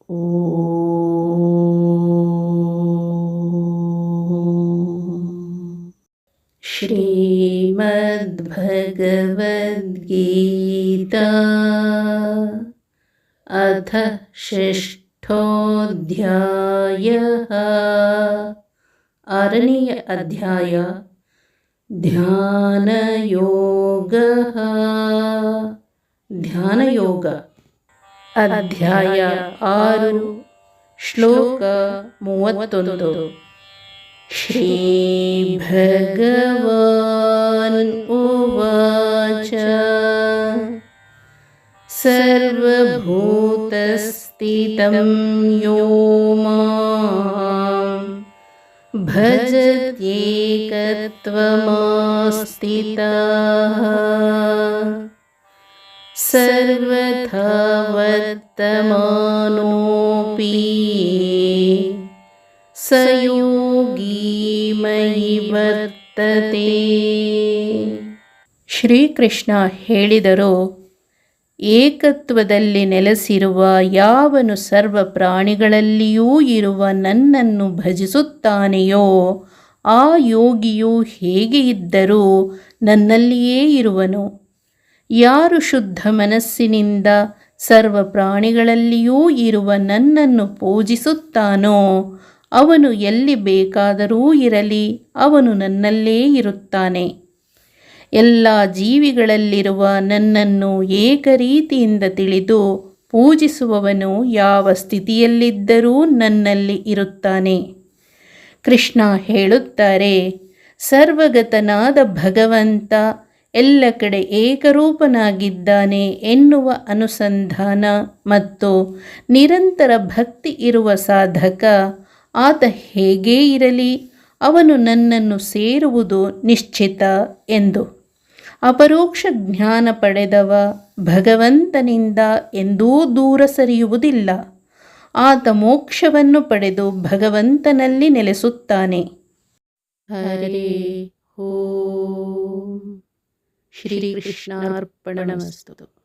श्रीमद्भगवद्गीता अथ षष्ठोऽध्यायः। आरनेय अध्याय ध्यानयोगः। ಧ್ಯಾನಯೋಗ ಅಧ್ಯಾಯ 6 ಶ್ಲೋಕ 31. ಶ್ರೀ ಭಗವಾನ್ ಉವಾಚ ಸರ್ವಭೂತಸ್ಥಿತಂ ಯೋ ಮಾಂ ಭಜತ್ಯೇಕತ್ವಮಾಸ್ಥಿತಃ ಸರ್ವಥಾ ವರ್ತಮಾನೋಪಿ ಸ ಯೋಗೀ ಮಯಿ ವರ್ತತೆ. ಶ್ರೀಕೃಷ್ಣ ಹೇಳಿದರು, ಏಕತ್ವದಲ್ಲಿ ನೆಲೆಸಿರುವ ಯಾವನು ಸರ್ವ ಪ್ರಾಣಿಗಳಲ್ಲಿಯೂ ಇರುವ ನನ್ನನ್ನು ಭಜಿಸುತ್ತಾನೆಯೋ ಆ ಯೋಗಿಯು ಹೇಗೆ ಇದ್ದರೂ ನನ್ನಲ್ಲಿಯೇ ಇರುವನು. ಯಾರು ಶುದ್ಧ ಮನಸ್ಸಿನಿಂದ ಸರ್ವ ಪ್ರಾಣಿಗಳಲ್ಲಿಯೂ ಇರುವ ನನ್ನನ್ನು ಪೂಜಿಸುತ್ತಾನೋ ಅವನು ಎಲ್ಲಿ ಬೇಕಾದರೂ ಇರಲಿ, ಅವನು ನನ್ನಲ್ಲೇ ಇರುತ್ತಾನೆ. ಎಲ್ಲ ಜೀವಿಗಳಲ್ಲಿರುವ ನನ್ನನ್ನು ಏಕರೀತಿಯಿಂದ ತಿಳಿದು ಪೂಜಿಸುವವನು ಯಾವ ಸ್ಥಿತಿಯಲ್ಲಿದ್ದರೂ ನನ್ನಲ್ಲಿ ಇರುತ್ತಾನೆ. ಕೃಷ್ಣ ಹೇಳುತ್ತಾರೆ, ಸರ್ವಗತನಾದ ಭಗವಂತ ಎಲ್ಲ ಕಡೆ ಏಕರೂಪನಾಗಿದ್ದಾನೆ ಎನ್ನುವ ಅನುಸಂಧಾನ ಮತ್ತು ನಿರಂತರ ಭಕ್ತಿ ಇರುವ ಸಾಧಕ ಆತ ಹೇಗೇ ಇರಲಿ ಅವನು ನನ್ನನ್ನು ಸೇರುವುದು ನಿಶ್ಚಿತ ಎಂದು. ಅಪರೋಕ್ಷ ಜ್ಞಾನ ಪಡೆದವ ಭಗವಂತನಿಂದ ಎಂದೂ ದೂರ ಸರಿಯುವುದಿಲ್ಲ. ಆತ ಮೋಕ್ಷವನ್ನು ಪಡೆದು ಭಗವಂತನಲ್ಲಿ ನೆಲೆಸುತ್ತಾನೆ. ಹರೇ ಓಂ. ಶ್ರೀಕೃಷ್ಣಾರ್ಪಣಮಸ್ತು.